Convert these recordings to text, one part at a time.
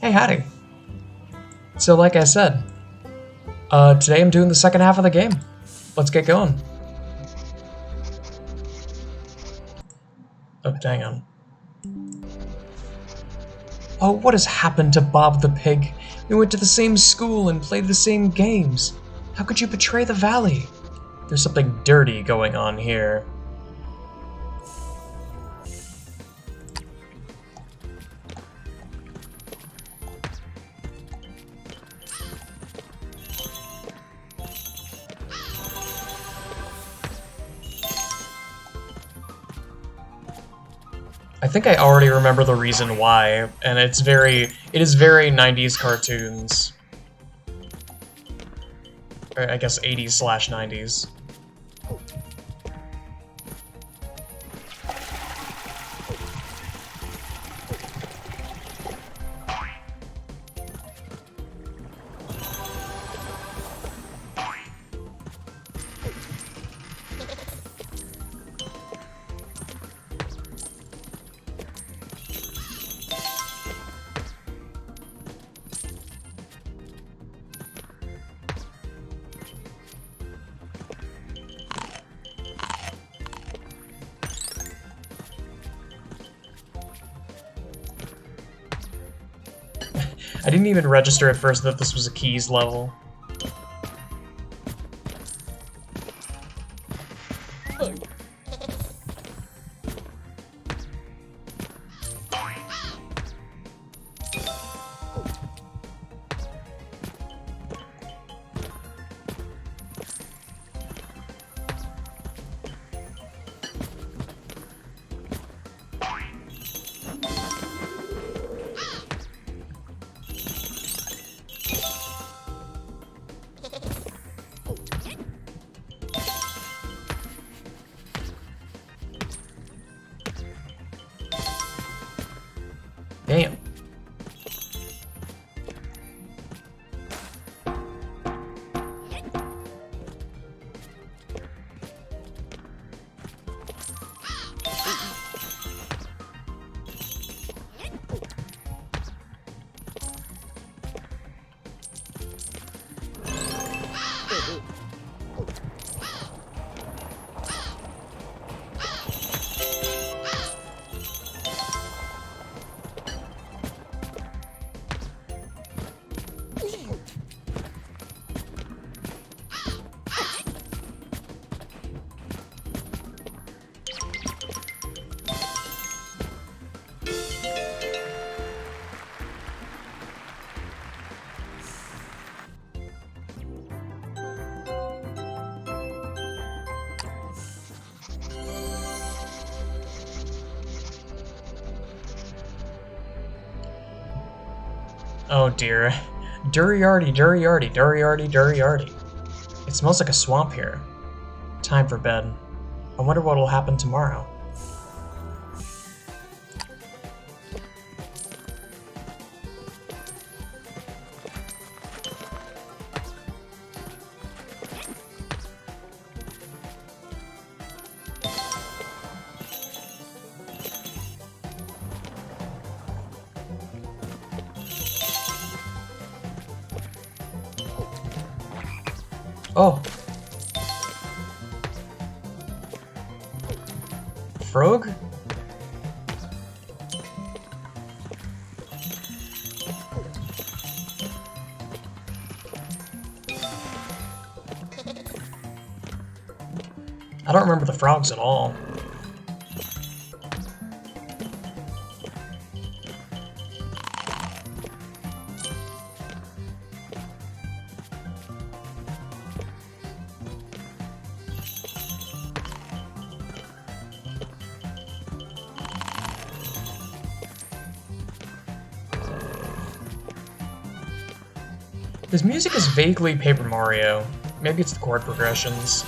Hey, howdy. So like I said, today I'm doing the second half of the game. Let's get going. Oh, hang on. Oh, what has happened to Bob the Pig? We went to the same school and played the same games. How could you betray the valley? There's something dirty going on here. I think I already remember the reason why, and it is very 90s cartoons. Or I guess 80s/90s. I didn't even register at first that this was a keys level. Damn. Oh dear. Duriarty, Duriarty, Duriarty, Duriarty. It smells like a swamp here. Time for bed. I wonder what will happen tomorrow. Oh. Frog? I don't remember the frogs at all. His music is vaguely Paper Mario. Maybe it's the chord progressions.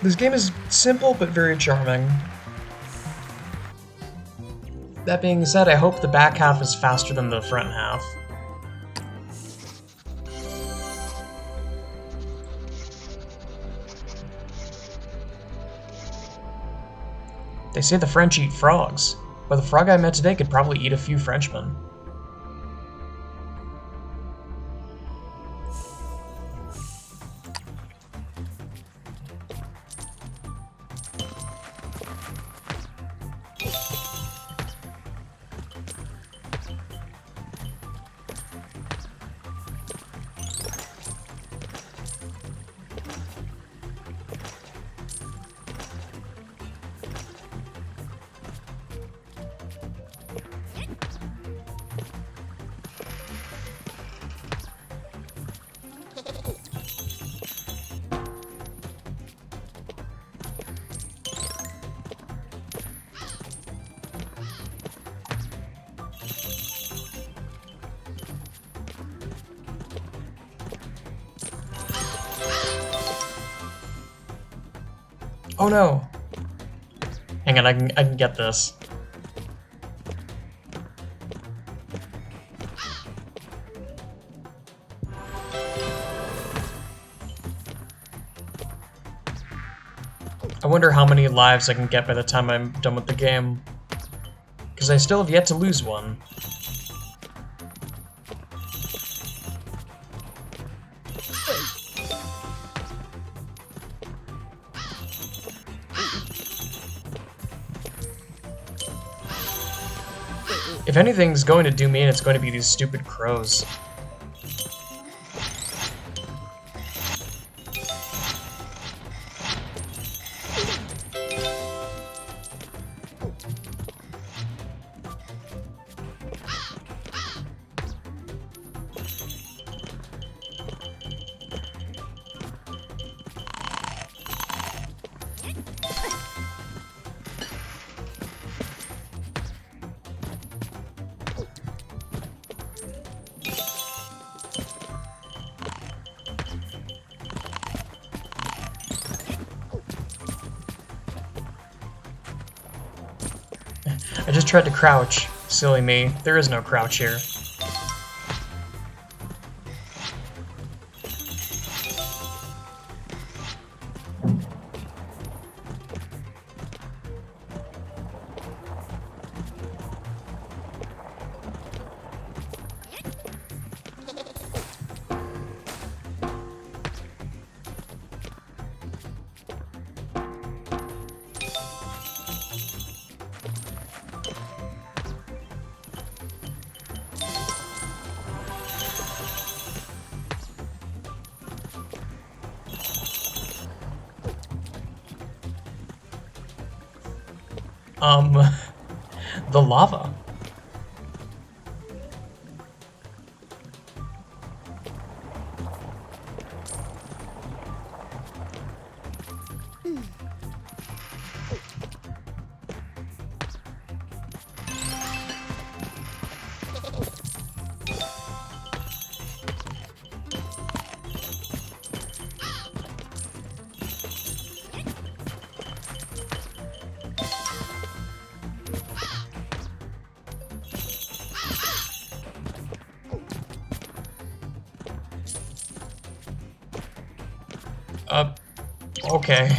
This game is simple but very charming. That being said, I hope the back half is faster than the front half. They say the French eat frogs, but the frog I met today could probably eat a few Frenchmen. Oh no! Hang on, I can get this. I wonder how many lives I can get by the time I'm done with the game. Because I still have yet to lose one. If anything's going to do me in, it's going to be these stupid crows. I just tried to crouch. Silly me. There is no crouch here. The lava. Okay.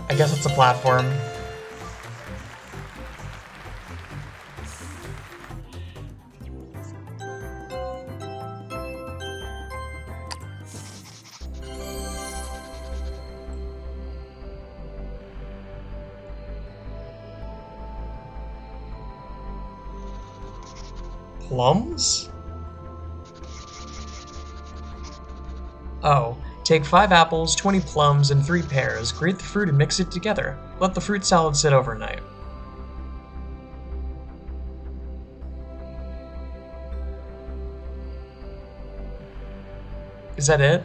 I guess it's a platform. Plums? Oh. Take 5 apples, 20 plums, and 3 pears, grate the fruit and mix it together. Let the fruit salad sit overnight. Is that it?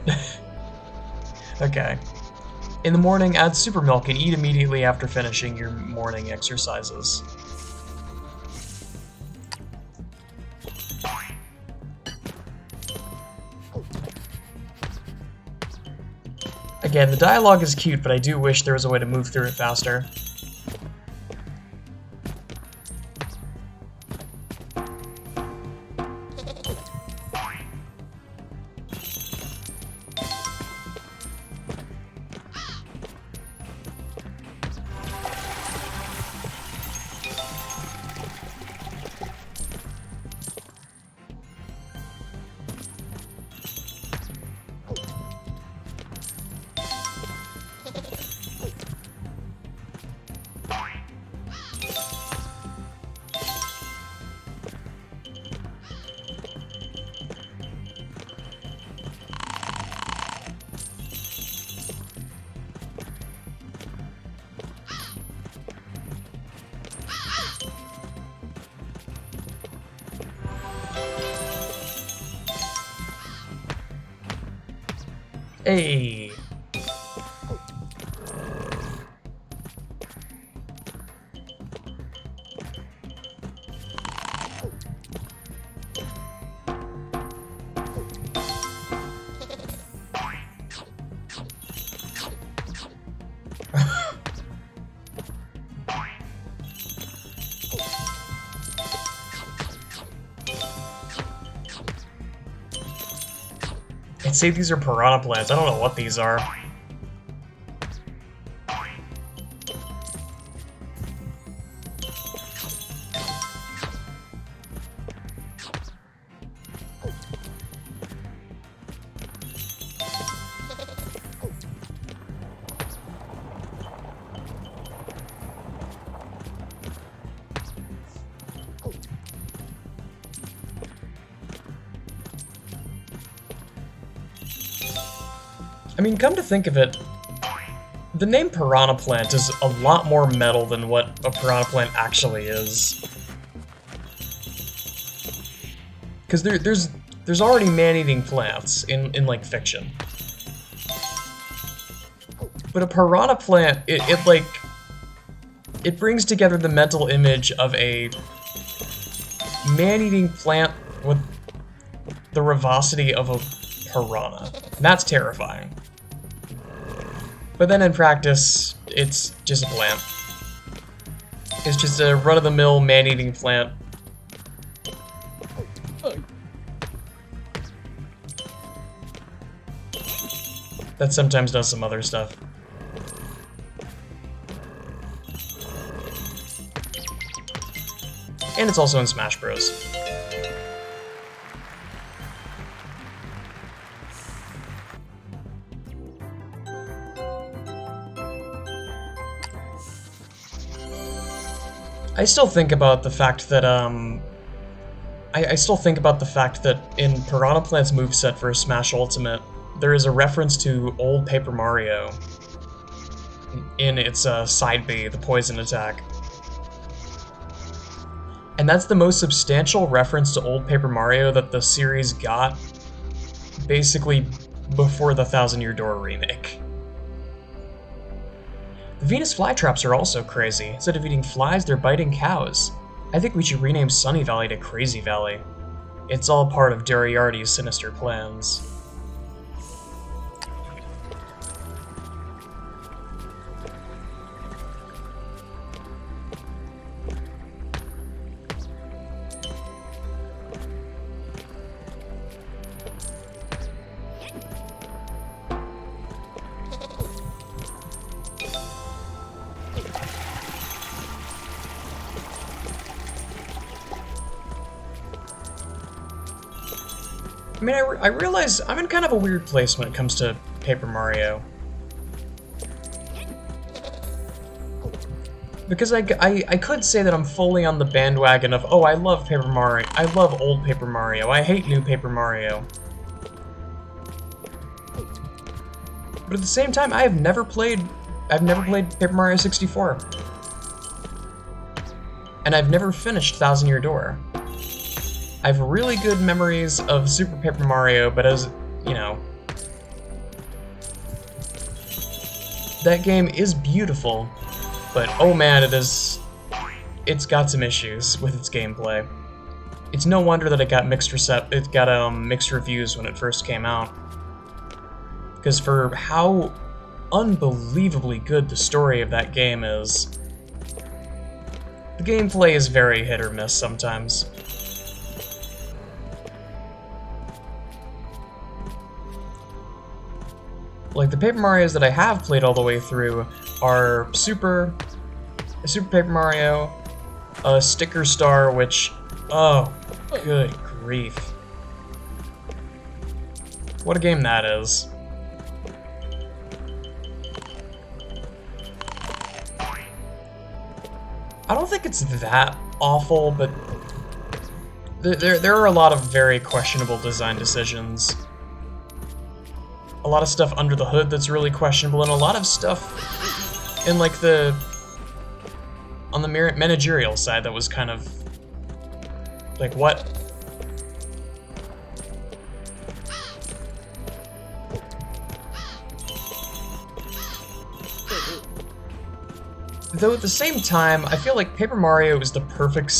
Okay. In the morning, add super milk and eat immediately after finishing your morning exercises. Again, the dialogue is cute, but I do wish there was a way to move through it faster. Hey. I'd say these are piranha plants. I don't know what these are. I mean, come to think of it, the name piranha plant is a lot more metal than what a piranha plant actually is. Because there's already man-eating plants in like fiction. But a piranha plant, it brings together the mental image of a man-eating plant with the revosity of a piranha. And that's terrifying. But then in practice, it's just a plant. It's just a run-of-the-mill man-eating plant. That sometimes does some other stuff. And it's also in Smash Bros. I still think about the fact that, I still think about the fact that in Piranha Plant's moveset for Smash Ultimate, there is a reference to old Paper Mario in its side B, the poison attack. And that's the most substantial reference to old Paper Mario that the series got, basically before the Thousand Year Door remake. The Venus flytraps are also crazy. Instead of eating flies, they're biting cows. I think we should rename Sunny Valley to Crazy Valley. It's all part of Duriarty's sinister plans. I mean, I realize I'm in kind of a weird place when it comes to Paper Mario. Because I could say that I'm fully on the bandwagon of, oh, I love Paper Mario, I love old Paper Mario, I hate new Paper Mario. But at the same time, I've never played Paper Mario 64. And I've never finished Thousand Year Door. I have really good memories of Super Paper Mario, but as, you know, that game is beautiful, but oh man, it's got some issues with its gameplay. It's no wonder that it got mixed reviews when it first came out. Because for how unbelievably good the story of that game is. The gameplay is very hit or miss sometimes. Like, the Paper Marios that I have played all the way through are Super Paper Mario, Sticker Star, which, oh, good grief. What a game that is. I don't think it's that awful, but there are a lot of very questionable design decisions. A lot of stuff under the hood that's really questionable, and a lot of stuff in, like, on the managerial side that was kind of like, what? Though at the same time, I feel like Paper Mario is the perfect,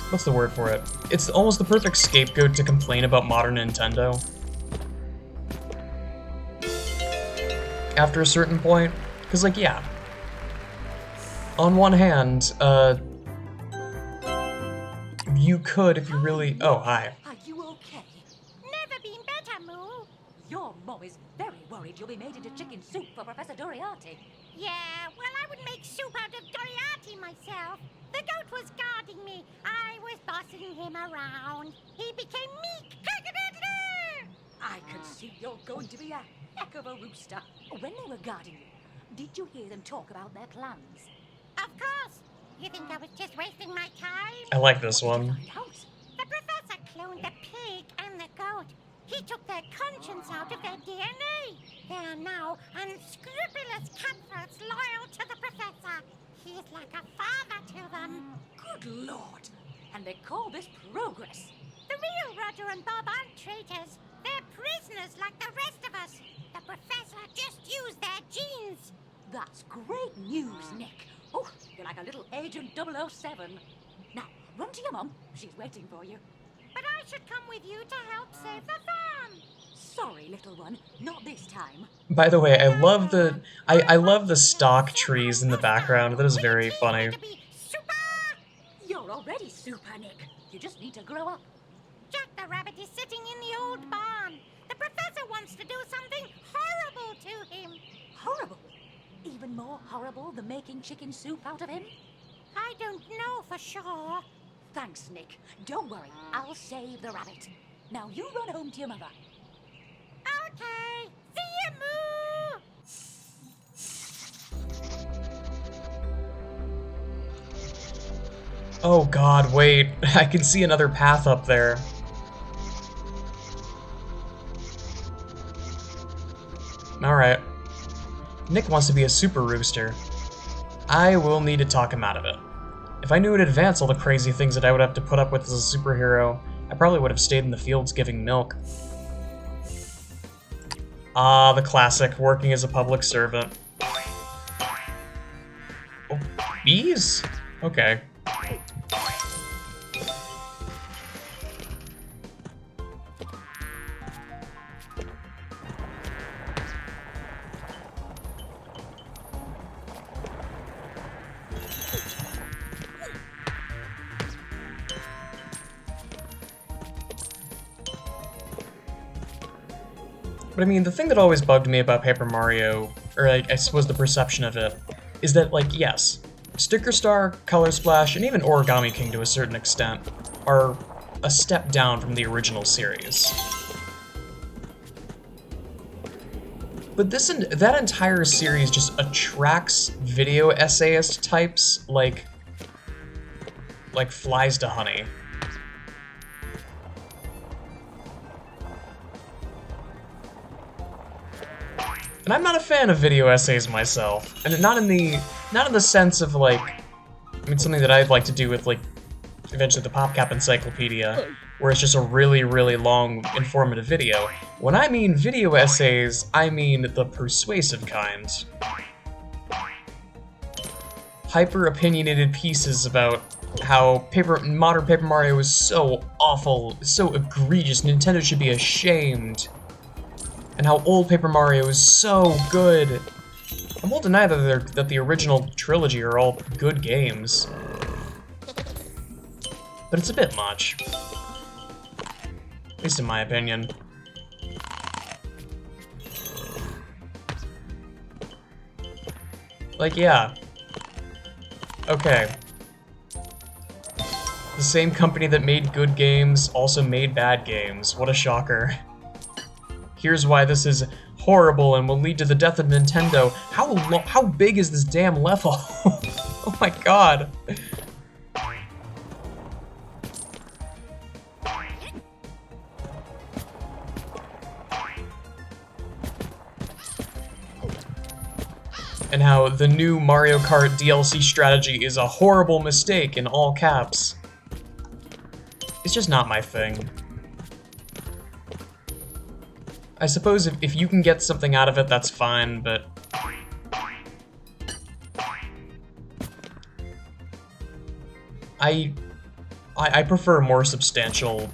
what's the word for it? It's almost the perfect scapegoat to complain about modern Nintendo. After a certain point, because, like, yeah. On one hand, you could, if you really... Oh, hi. Are you okay? Never been better, Moo. Your mom is very worried you'll be made into chicken soup for Professor Doriarty. Yeah, well, I would make soup out of Doriarty myself. The goat was guarding me. I was bossing him around. He became meek. I can see you're going to be a heck of a rooster. When they were guarding you, did you hear them talk about their plans? Of course. You think I was just wasting my time? I like this one. The professor cloned the pig and the goat. He took their conscience out of their DNA. They are now unscrupulous cutthroats loyal to the professor. He is like a father to them. Good Lord. And they call this progress. The real Roger and Bob aren't traitors. They're prisoners like the rest of us. The professor just used their genes. That's great news, Nick. Oh, you're like a little Agent 007. Now, run to your mum. She's waiting for you. But I should come with you to help save the farm. Sorry, little one. Not this time. By the way, I love the stock trees in the background. That is very funny. You're already super, Nick. You just need to grow up. Jack the Rabbit is sitting in the old barn. The professor wants to do something horrible to him. Horrible? Even more horrible than making chicken soup out of him? I don't know for sure. Thanks, Nick. Don't worry. I'll save the rabbit. Now you run home to your mother. Okay. See you, Moo! Oh god, wait. I can see another path up there. Alright. Nick wants to be a super rooster. I will need to talk him out of it. If I knew in advance all the crazy things that I would have to put up with as a superhero, I probably would have stayed in the fields giving milk. Ah, the classic, working as a public servant. Oh, bees? Okay. But I mean, the thing that always bugged me about Paper Mario, or I suppose the perception of it, is that, like, yes, Sticker Star, Color Splash, and even Origami King to a certain extent are a step down from the original series. But that entire series just attracts video essayist types like flies to honey. And I'm not a fan of video essays myself, and not in the sense of, like, I mean, something that I'd like to do with, like, eventually the PopCap Encyclopedia, where it's just a really, really long, informative video. When I mean video essays, I mean the persuasive kind. Hyper-opinionated pieces about how modern Paper Mario is so awful, so egregious, Nintendo should be ashamed. and how old Paper Mario is so good. I won't deny that the original trilogy are all good games, but it's a bit much, at least in my opinion. Like, yeah. Okay. The same company that made good games also made bad games. What a shocker. Here's why this is horrible and will lead to the death of Nintendo. How big is this damn level? Oh my god. And how the new Mario Kart DLC strategy is a horrible mistake in all caps. It's just not my thing. I suppose if you can get something out of it, that's fine, but... I prefer more substantial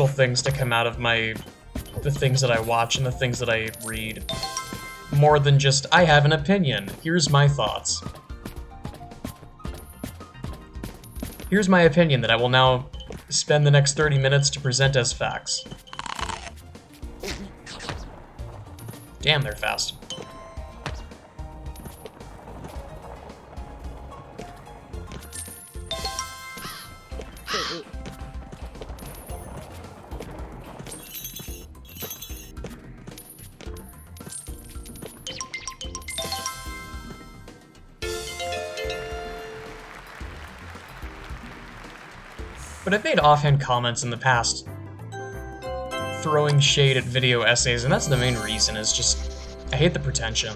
things to come out of the things that I watch and the things that I read. More than just, I have an opinion, here's my thoughts. Here's my opinion that I will now spend the next 30 minutes to present as facts. Damn, they're fast. But I've made offhand comments in the past throwing shade at video essays, and that's the main reason, is just, I hate the pretension.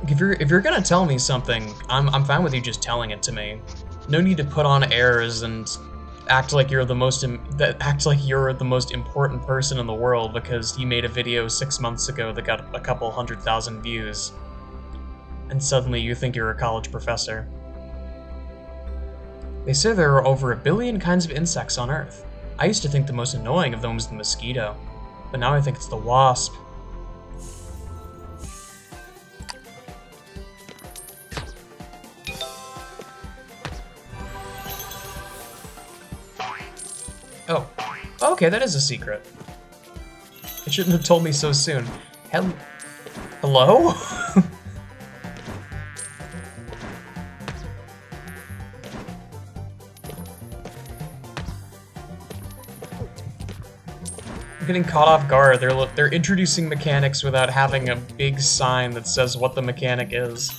If you're gonna tell me something, I'm fine with you just telling it to me. No need to put on airs and act like you're the most important person in the world because you made a video 6 months ago that got a couple 100,000 views, and suddenly you think you're a college professor. They say there are over 1 billion kinds of insects on Earth. I used to think the most annoying of them was the mosquito, but now I think it's the wasp. Oh. Okay, that is a secret. It shouldn't have told me so soon. Hello? Getting caught off guard. They're introducing mechanics without having a big sign that says what the mechanic is.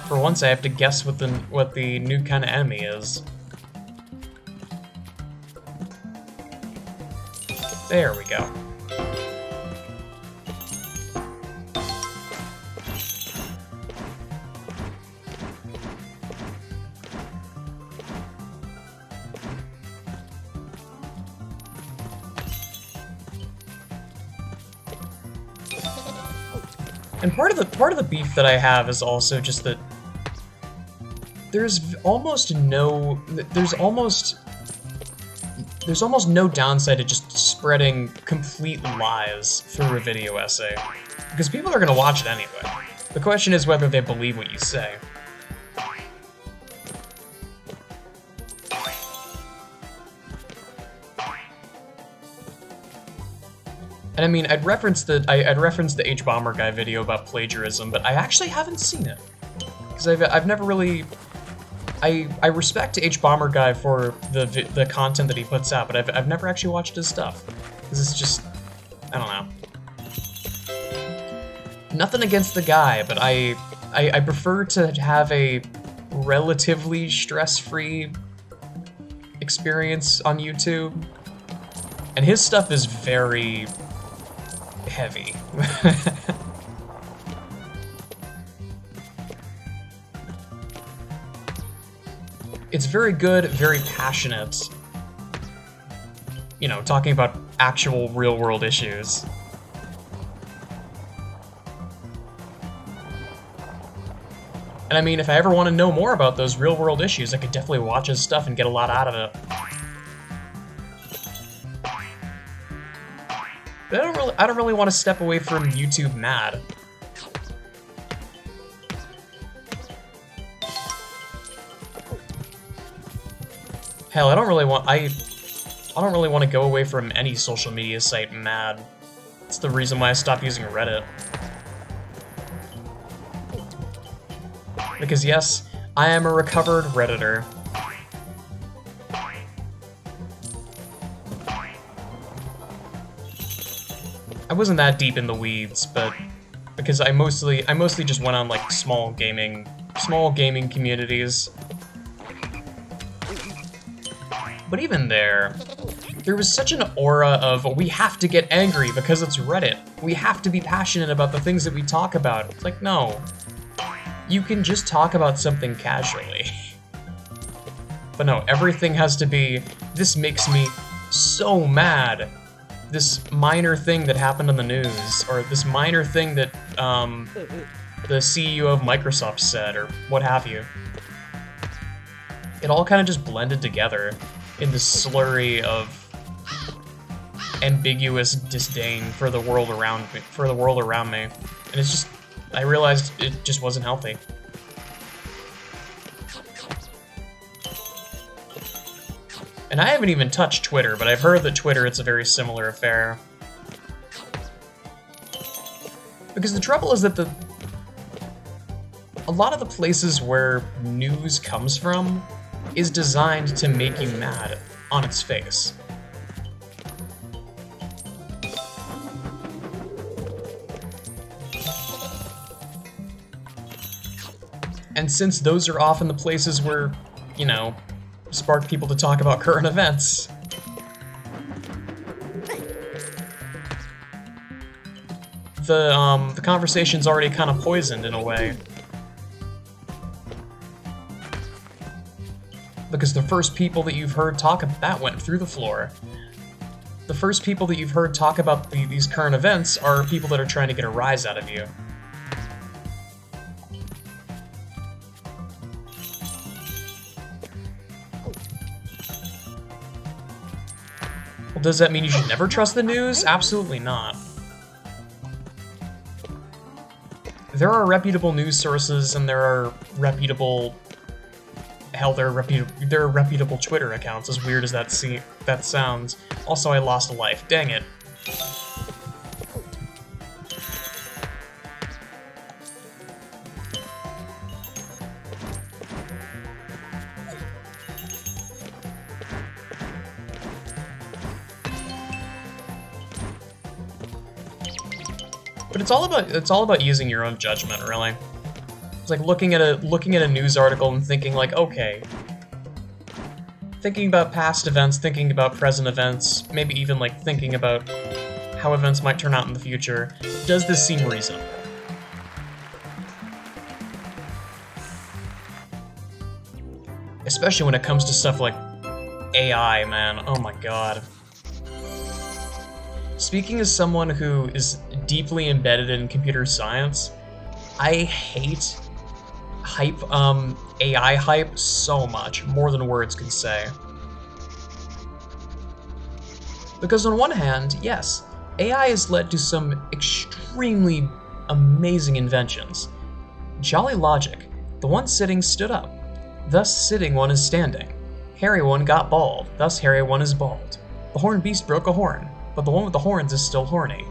For once, I have to guess what the new kind of enemy is. There we go. And part of the beef that I have is also just that there's almost no downside to just spreading complete lies through a video essay, because people are gonna watch it anyway. The question is whether they believe what you say. And I mean, I'd reference the H-Bomber guy video about plagiarism, but I actually haven't seen it. Because I've never really... I respect H-Bomber guy for the content that he puts out, but I've never actually watched his stuff. Because it's just... I don't know. Nothing against the guy, but I prefer to have a relatively stress-free experience on YouTube. And his stuff is very... heavy. It's very good, very passionate. You know, talking about actual real-world issues. And And I mean, if I ever want to know more about those real-world issues, I could definitely watch his stuff and get a lot out of it. But I don't really want to step away from YouTube mad. Hell, I don't really want to go away from any social media site mad. That's the reason why I stopped using Reddit. Because yes, I am a recovered Redditor. I wasn't that deep in the weeds, but because I mostly just went on like small gaming communities. But even there was such an aura of, we have to get angry because it's Reddit. We have to be passionate about the things that we talk about. It's like, no. You can just talk about something casually. But no, everything has to be, this makes me so mad. This minor thing that happened in the news, or this minor thing that the CEO of Microsoft said, or what have you. It all kind of just blended together in this slurry of ambiguous disdain for the world around me, and it's just, I realized it just wasn't healthy. And I haven't even touched Twitter, but I've heard that Twitter, it's a very similar affair. Because the trouble is that a lot of the places where news comes from is designed to make you mad on its face. And since those are often the places where, you know, spark people to talk about current events, the conversation's already kind of poisoned in a way. Because the first people that you've heard talk about that went through the floor. The first people that you've heard talk about these current events are people that are trying to get a rise out of you. Well, does that mean you should never trust the news? Absolutely not. There are reputable news sources, and there are reputable... Hell, there are reputable Twitter accounts, as weird as that sounds. Also, I lost a life. Dang it. But it's all about using your own judgment, really. It's like looking at a news article and thinking like, okay, thinking about past events, thinking about present events, maybe even like thinking about how events might turn out in the future. Does this seem reasonable? Especially when it comes to stuff like AI, man. Oh my god. Speaking as someone who is deeply embedded in computer science, I hate AI hype so much, more than words can say. Because on one hand, yes, AI has led to some extremely amazing inventions. Jolly logic. The one sitting stood up. Thus sitting one is standing. Hairy one got bald. Thus hairy one is bald. The horned beast broke a horn, but the one with the horns is still horny.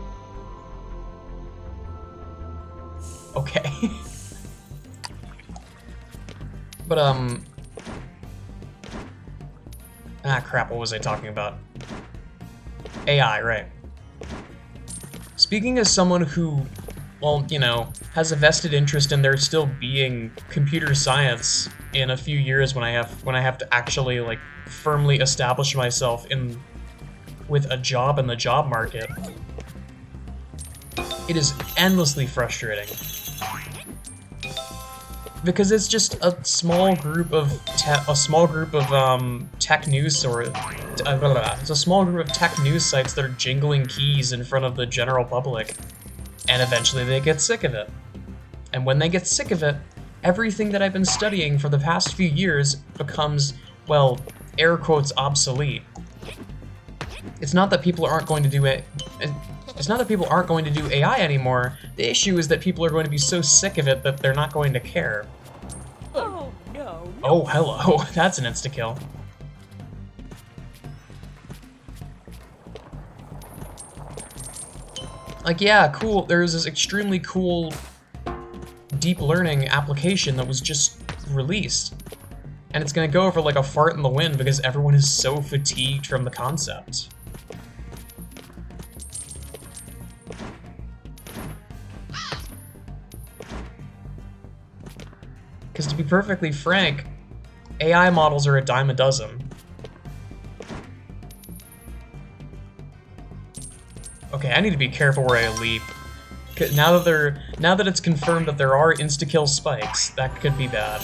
Okay. But, crap, what was I talking about? AI, right. Speaking as someone who, well, you know, has a vested interest in there still being computer science in a few years when I have to actually, like, firmly establish myself with a job in the job market, it is endlessly frustrating. Because it's just a small group of tech news it's a small group of tech news sites that are jingling keys in front of the general public, and eventually they get sick of it. And when they get sick of it, everything that I've been studying for the past few years becomes, well, air quotes, obsolete. It's not that people aren't going to do it. It's not that people aren't going to do AI anymore. The issue is that people are going to be so sick of it that they're not going to care. Oh, no. Oh, hello. That's an insta-kill. Like, yeah, cool. There's this extremely cool deep learning application that was just released. And it's gonna go over like a fart in the wind because everyone is so fatigued from the concept. Because to be perfectly frank, AI models are a dime a dozen. Okay, I need to be careful where I leap. Now that it's confirmed that there are insta-kill spikes, that could be bad.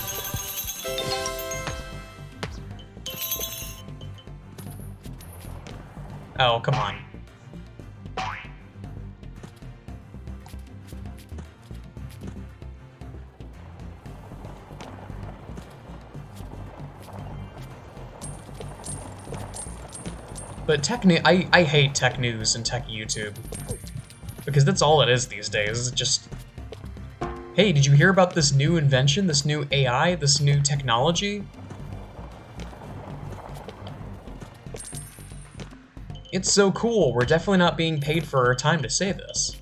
Oh, come on. But I hate tech news and tech YouTube. Because that's all it is these days. It's just, hey, did you hear about this new invention, this new AI, this new technology? It's so cool, we're definitely not being paid for our time to say this.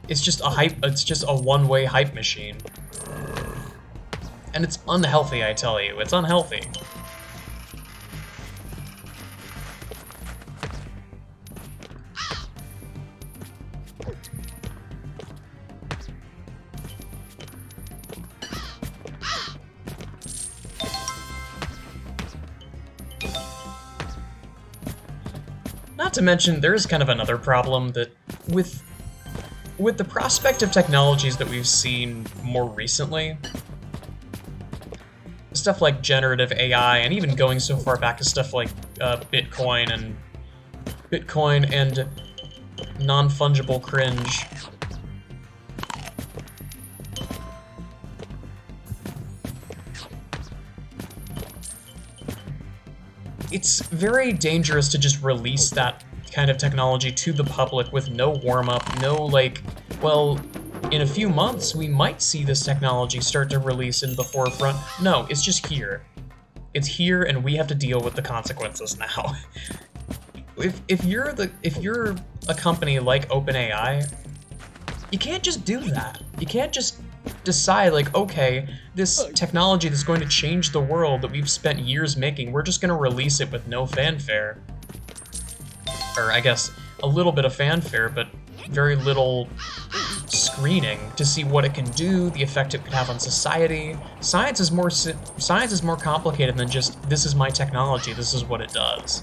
It's just a one-way hype machine. And it's unhealthy, I tell you, it's unhealthy. Not to mention, there is kind of another problem that with the prospect of technologies that we've seen more recently, stuff like generative AI, and even going so far back as stuff like Bitcoin and non-fungible cringe. It's very dangerous to just release that kind of technology to the public with no warm-up, no like, well, in a few months we might see this technology start to release into the forefront. No, it's just here. It's here and we have to deal with the consequences now. If you're a company like OpenAI, you can't just do that. You can't just decide like, okay, this technology that's going to change the world that we've spent years making, we're just gonna release it with no fanfare. Or I guess a little bit of fanfare, but very little screening to see what it can do, the effect it could have on society. Science is more complicated than just, this is my technology, this is what it does.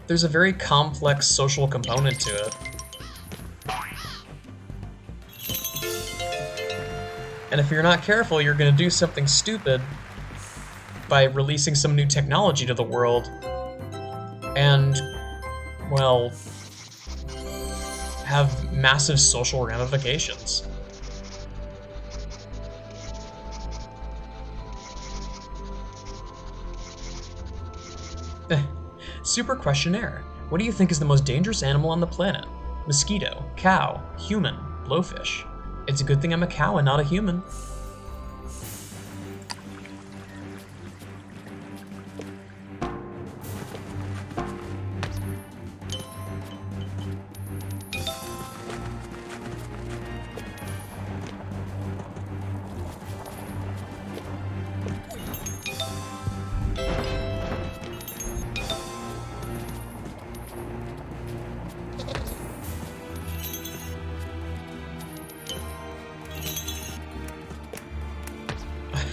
There's a very complex social component to it. And if you're not careful, you're gonna do something stupid by releasing some new technology to the world and, well, have massive social ramifications. Super questionnaire. What do you think is the most dangerous animal on the planet? Mosquito, cow, human, blowfish. It's a good thing I'm a cow and not a human.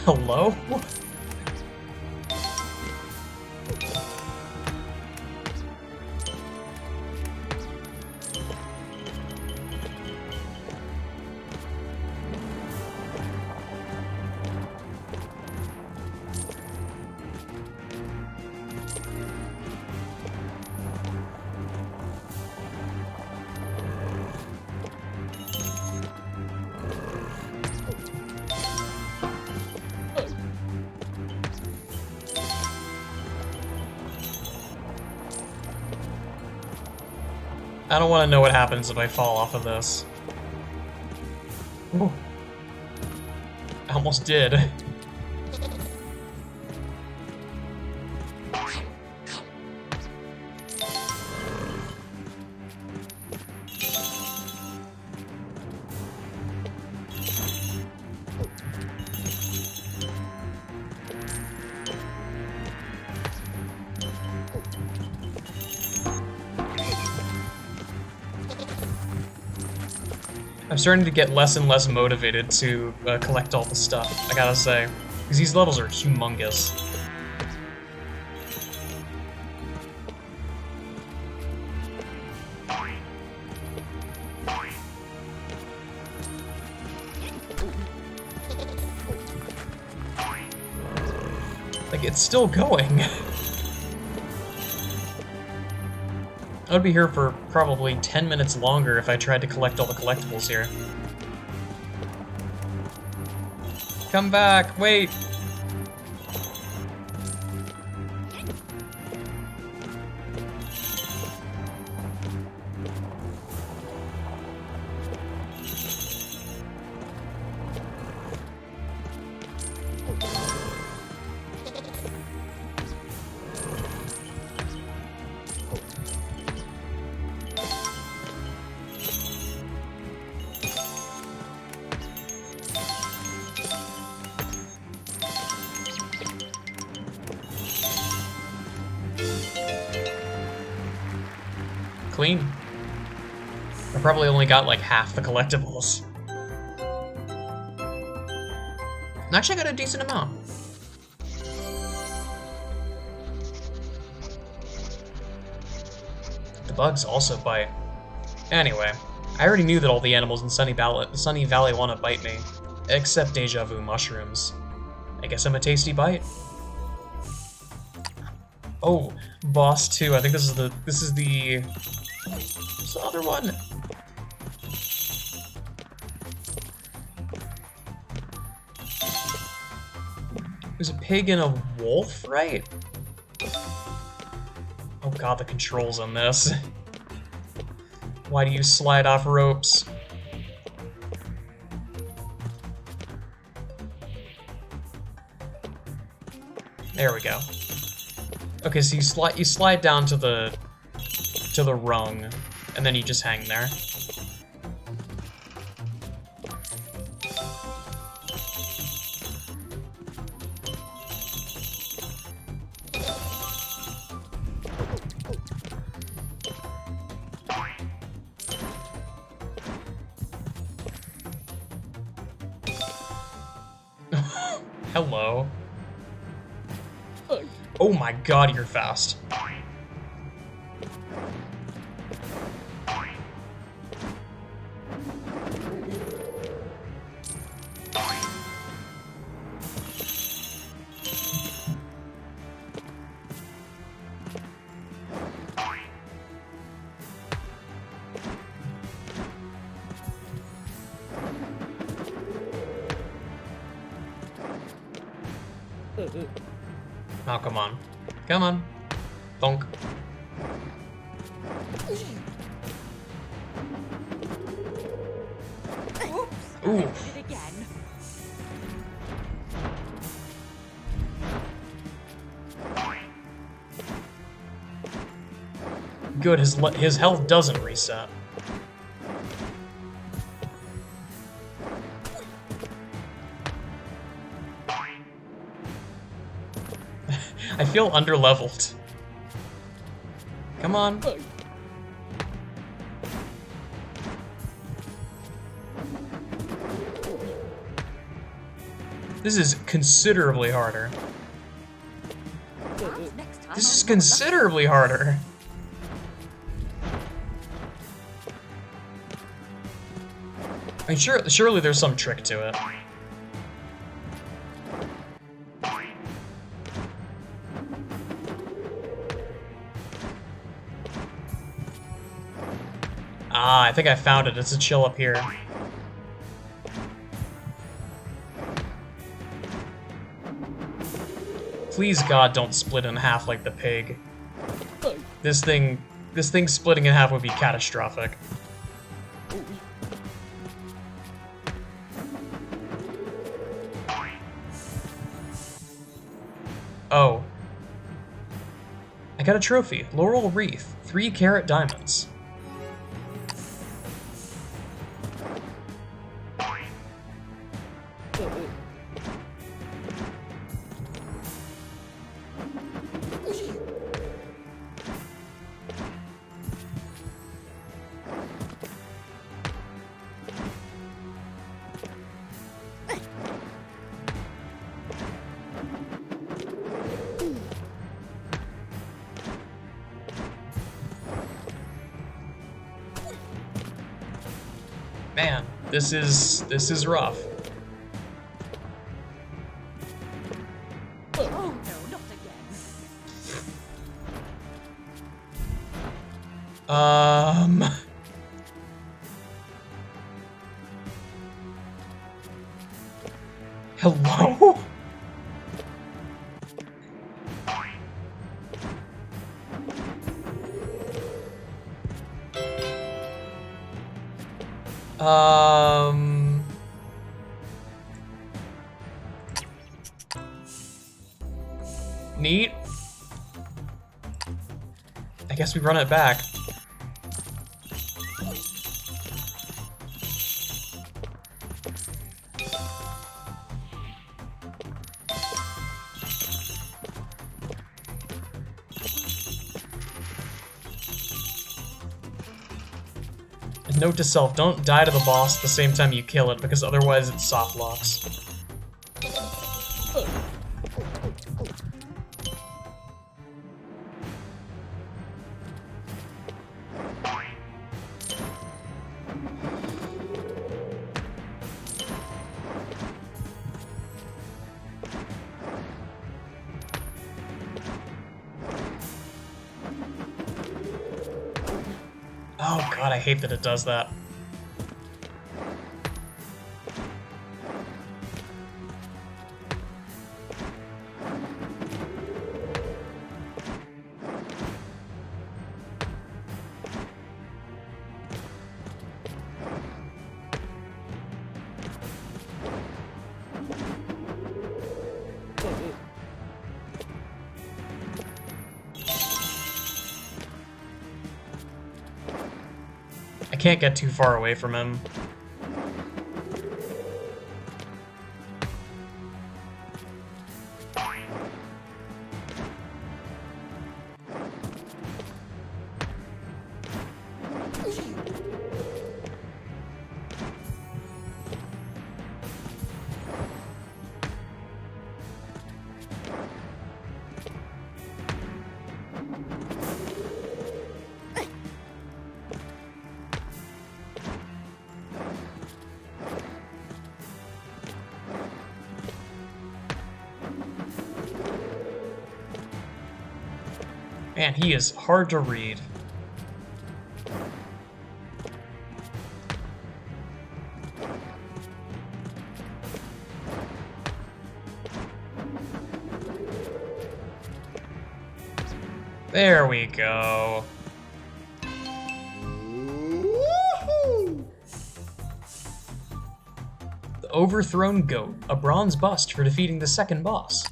Hello? I don't want to know what happens if I fall off of this. Ooh. I almost did. I'm starting to get less and less motivated to collect all the stuff, I gotta say. Because these levels are humongous. Like, it's still going. I would be here for probably 10 minutes longer if I tried to collect all the collectibles here. Come back, wait! Clean. I probably only got like half the collectibles. And actually I got a decent amount. The bugs also bite. Anyway, I already knew that all the animals in Sunny Valley want to bite me, except Deja Vu mushrooms. I guess I'm a tasty bite. Oh, boss 2. I think this is the what's the other one? There's a pig and a wolf, right? Oh god, the controls on this. Why do you slide off ropes? There we go. Okay, so you slide down to the rung, and then you just hang there. Hello. Oh my god, you're fast. Oh, come on. Come on. Bonk. Ooh. Good, his health doesn't reset. I feel underleveled. Come on. This is considerably harder. This is considerably harder. I mean, surely there's some trick to it. Ah, I think I found it. It's a chill up here. Please, God, don't split in half like the pig. This thing This thing splitting in half would be catastrophic. Oh. I got a trophy. Laurel Wreath. 3-carat diamonds. Man, this is rough. Oh no, not again. Hello? Neat. I guess we run it back. Note to self, don't die to the boss at the same time you kill it, because otherwise it soft locks. Oh god, I hate that it does that. I can't get too far away from him. Man, he is hard to read. There we go. The Overthrown Goat, a bronze bust for defeating the second boss.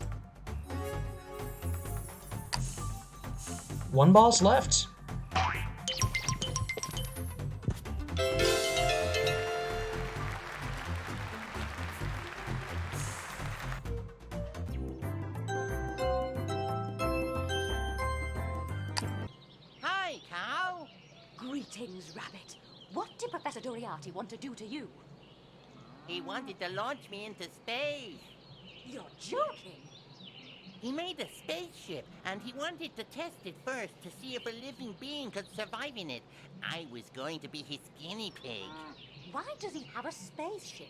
One boss left. Hi, Cow. Greetings, Rabbit. What did Professor Doriati want to do to you? He wanted to launch me into space. You're joking. He made a spaceship, and he wanted to test it first to see if a living being could survive in it. I was going to be his guinea pig. Why does he have a spaceship?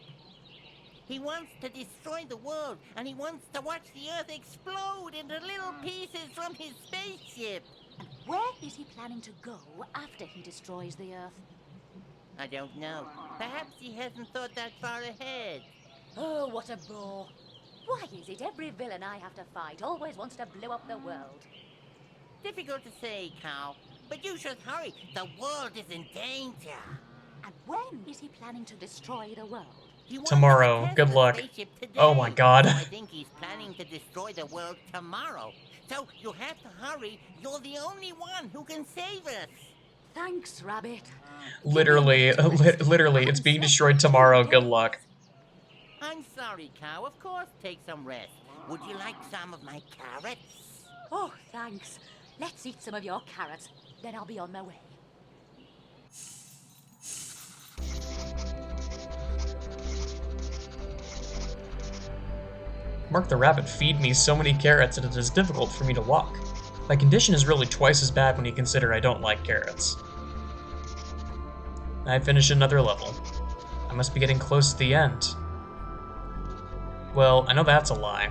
He wants to destroy the world, and he wants to watch the Earth explode into little pieces from his spaceship. And where is he planning to go after he destroys the Earth? I don't know. Perhaps he hasn't thought that far ahead. Oh, what a bore. Why is it every villain I have to fight always wants to blow up the world? Difficult to say, Cow. But you should hurry. The world is in danger. And when is he planning to destroy the world? He wanted Tomorrow. to test Good the luck. spaceship today. Oh my god. So I think he's planning to destroy the world tomorrow. So you have to hurry. You're the only one who can save us. Thanks, Rabbit. Literally, literally, it's being destroyed tomorrow. Good luck. I'm sorry, Cow. Of course, take some rest. Would you like some of my carrots? Oh, thanks. Let's eat some of your carrots, then I'll be on my way. Mark the rabbit feed me so many carrots that it is difficult for me to walk. My condition is really twice as bad when you consider I don't like carrots. I finished another level. I must be getting close to the end. Well, I know that's a lie.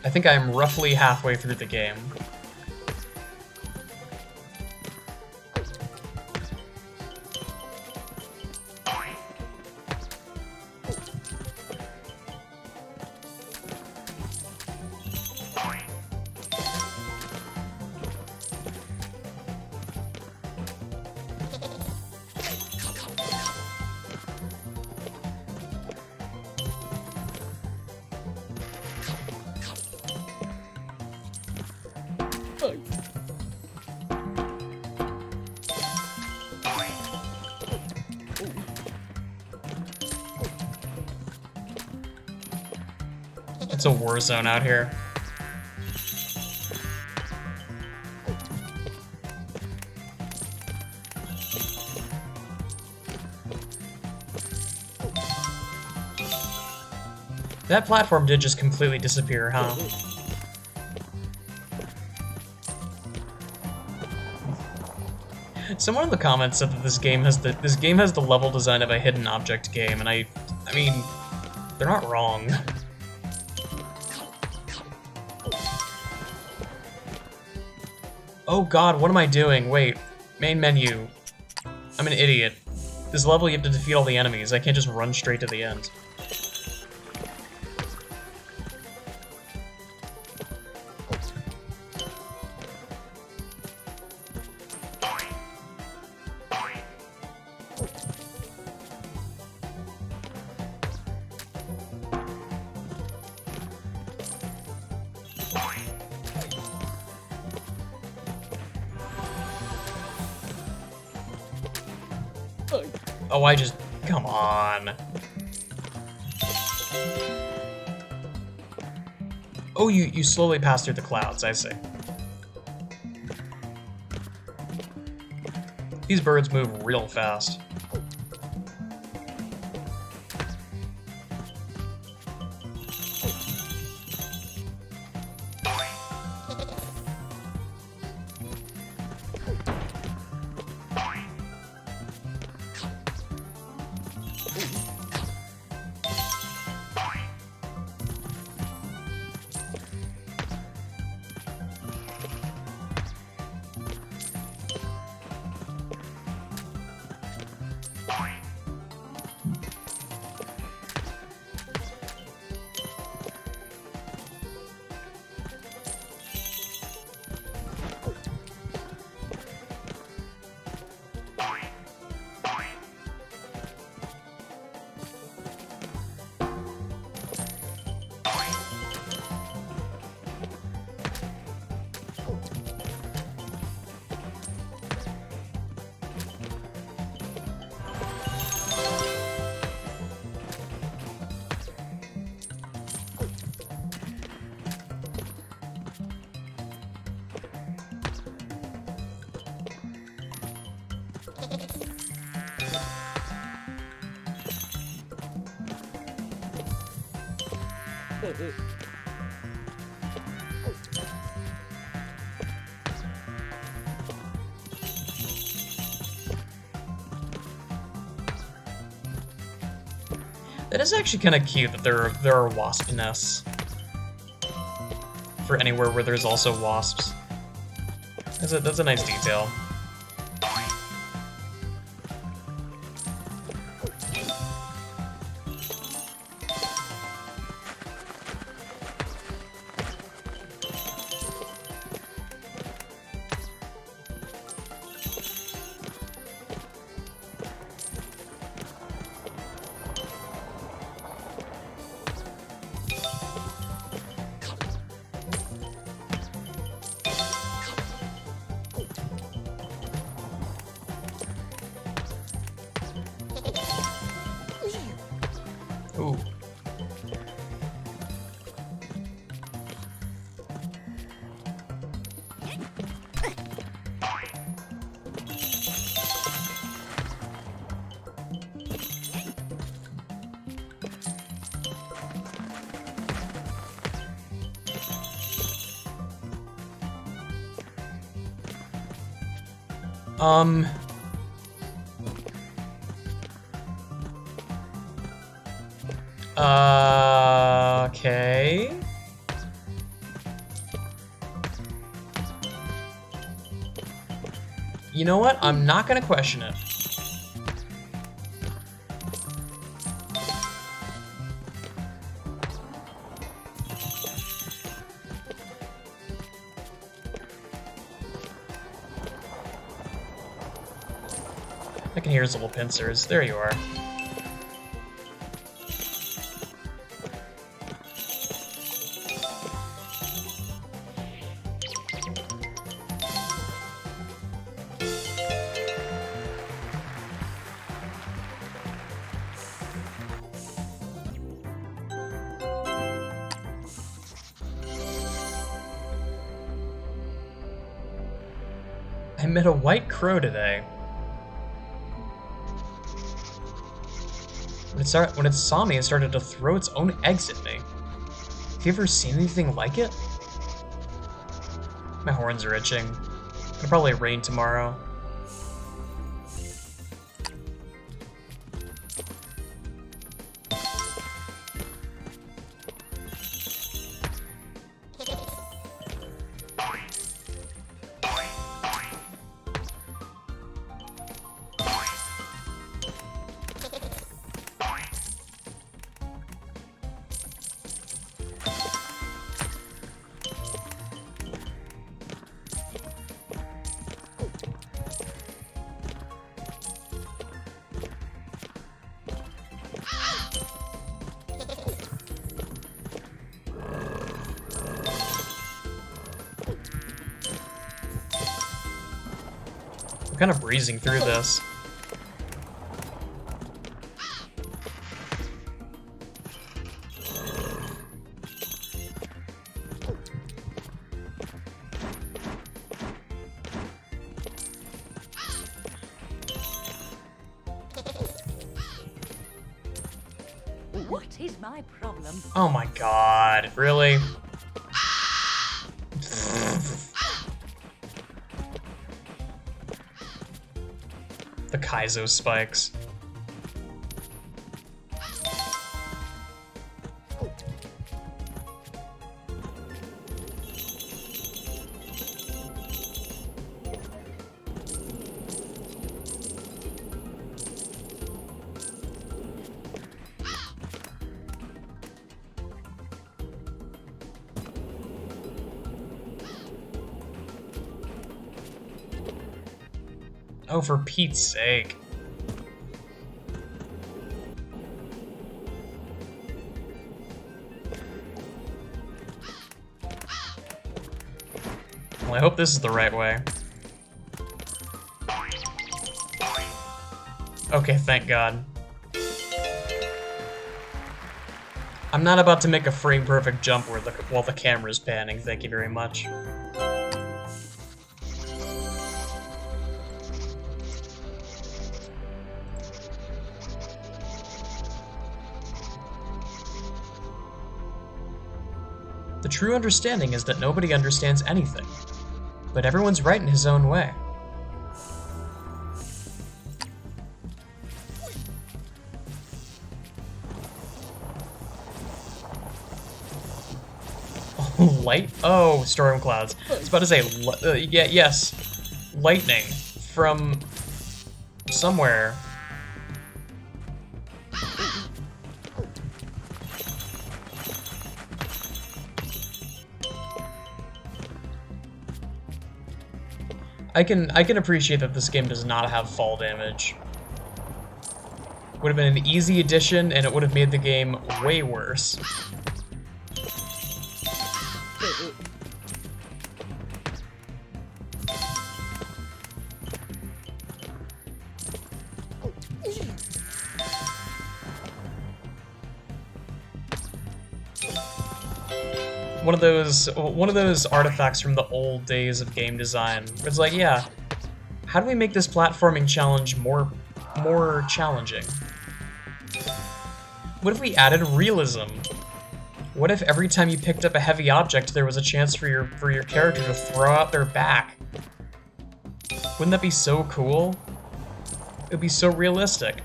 I think I am roughly halfway through the game. It's a war zone out here. That platform did just completely disappear, huh? Someone in the comments said that this game has the level design of a hidden object game, and I mean, they're not wrong. Oh god, what am I doing? Wait, main menu. I'm an idiot. This level you have to defeat all the enemies. I can't just run straight to the end. Oh, I just... come on. Oh, you slowly pass through the clouds, I see. These birds move real fast. It is actually kind of cute that there are wasp nests for anywhere where there's also wasps. That's a nice detail. Okay. You know what? I'm not gonna question it. I can hear his little pincers. There you are. I met a white crow today. When it saw me, it started to throw its own eggs at me. Have you ever seen anything like it? My horns are itching. It'll probably rain tomorrow. I'm kind of breezing through this. What is my problem? Oh my god, really? The Kaizo spikes. Oh, for Pete's sake. Well, I hope this is the right way. Okay, thank God. I'm not about to make a frame-perfect jump while the camera's panning, thank you very much. The true understanding is that nobody understands anything, but everyone's right in his own way. Light? Oh, storm clouds. I was about to say, yeah, yes, lightning from somewhere. I can appreciate that this game does not have fall damage. Would have been an easy addition, and it would have made the game way worse. One of those artifacts from the old days of game design. It's like, yeah, how do we make this platforming challenge more challenging? What if we added realism? What if every time you picked up a heavy object, there was a chance for your character to throw out their back? Wouldn't that be so cool? It would be so realistic.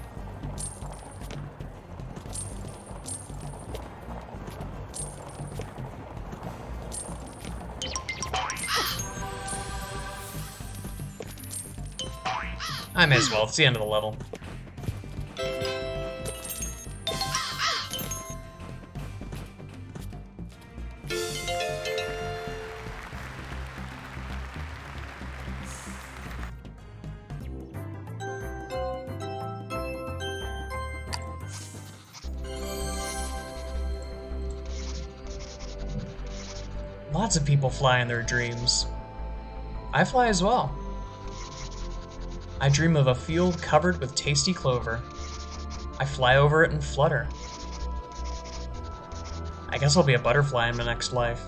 I may as well, it's the end of the level. Lots of people fly in their dreams. I fly as well. I dream of a field covered with tasty clover. I fly over it and flutter. I guess I'll be a butterfly in my next life.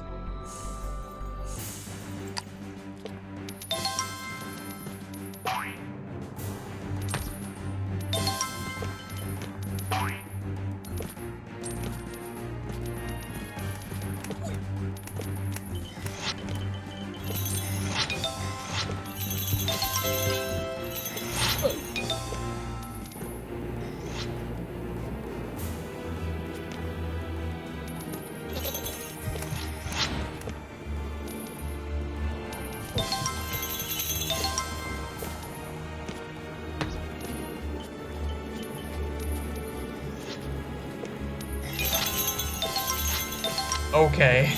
Okay.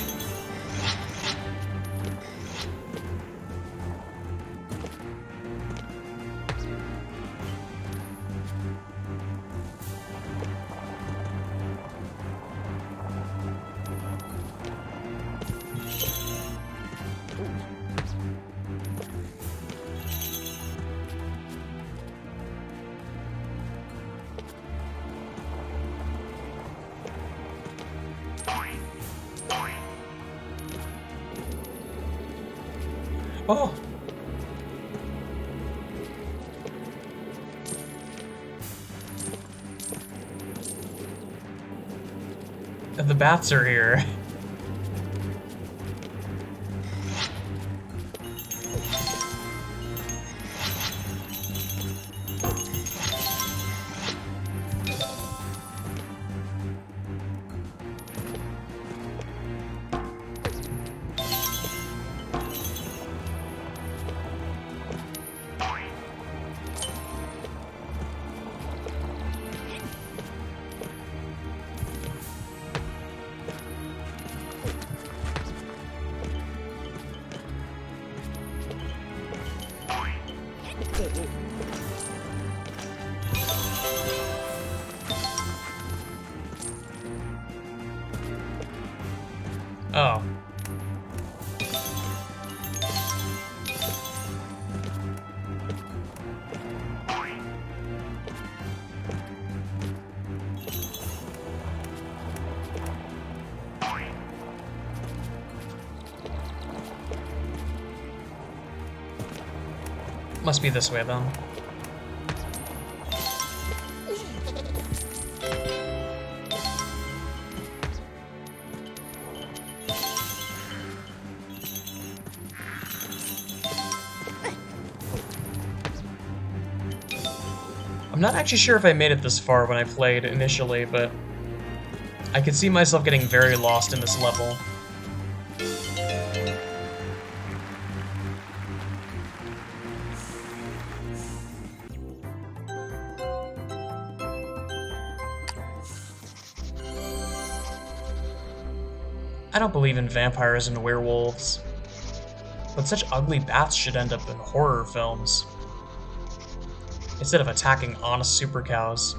Oh! The bats are here. Oh. Must be this way then. I'm not actually sure if I made it this far when I played initially, but I could see myself getting very lost in this level. I don't believe in vampires and werewolves, but such ugly bats should end up in horror films, instead of attacking honest supercows.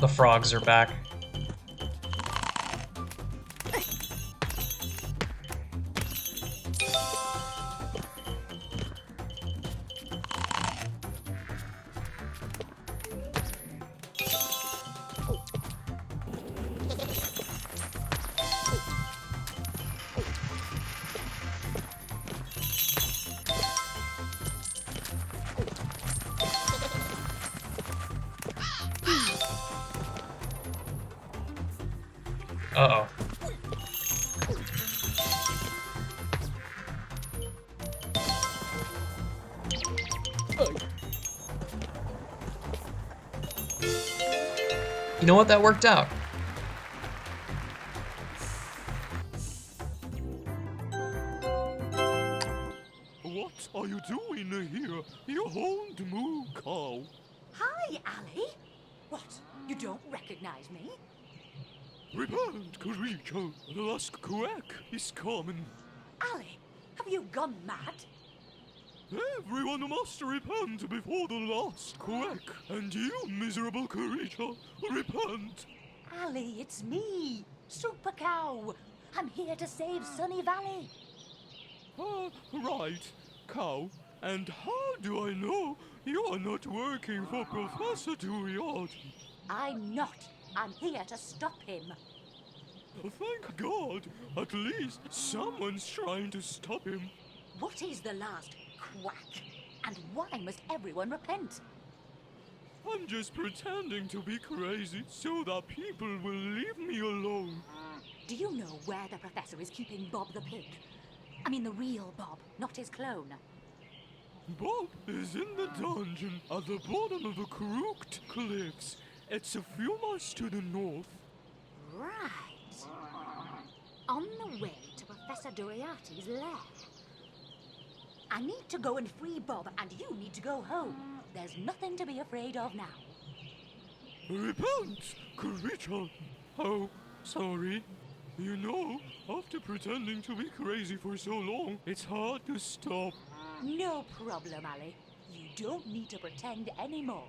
the frogs are back. Uh-oh. You know what? That worked out. What are you doing here? You horned moo cow. Hi, Ali. What? You don't recognize me? Repent, creature. The last quack is coming. Ali, have you gone mad? Everyone must repent before the last quack. And you, miserable creature, repent. Ali, it's me, Supercow. I'm here to save Sunny Valley. Right, cow. And how do I know you are not working for Professor Duriarty? I'm not. I'm here to stop him. Thank God, at least someone's trying to stop him. What is the last quack? And why must everyone repent? I'm just pretending to be crazy so that people will leave me alone. Do you know where the professor is keeping Bob the pig? I mean the real Bob, not his clone. Bob is in the dungeon at the bottom of the crooked cliffs. It's a few miles to the north. Right. On the way to Professor Duriarty's lair. I need to go and free Bob, and you need to go home. There's nothing to be afraid of now. Repent, creature. Oh, sorry. You know, after pretending to be crazy for so long, it's hard to stop. No problem, Ali. You don't need to pretend anymore.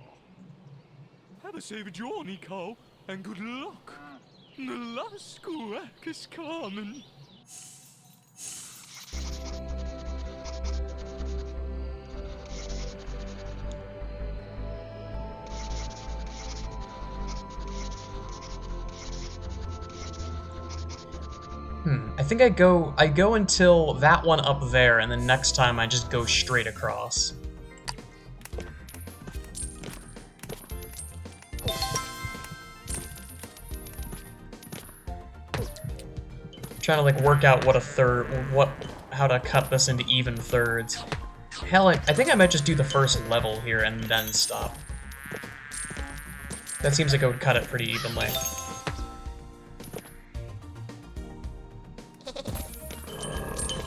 Have a safe journey, cow, and good luck. The last quack is coming. I think I go until that one up there, and then next time I just go straight across. Trying to like work out how to cut this into even thirds. Hell, I think I might just do the first level here and then stop. That seems like it would cut it pretty evenly.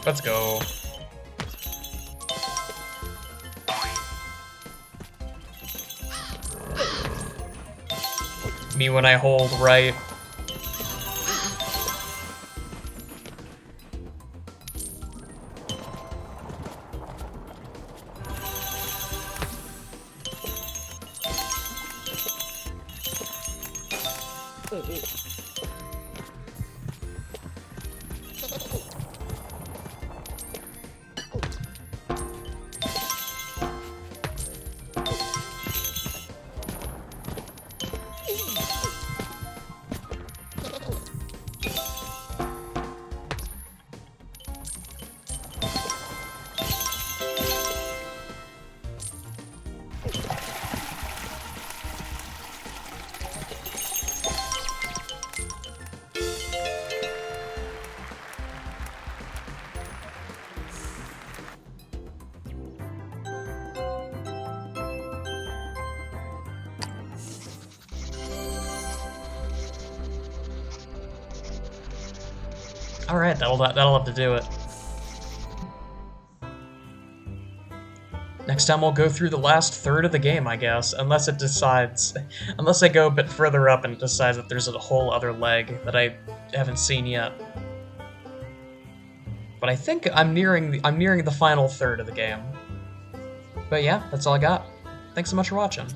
Let's go. Me when I hold right. Alright, that'll have to do it. Next time we'll go through the last third of the game, I guess, unless I go a bit further up and it decides that there's a whole other leg that I haven't seen yet. But I think I'm nearing the final third of the game. But yeah, that's all I got. Thanks so much for watching.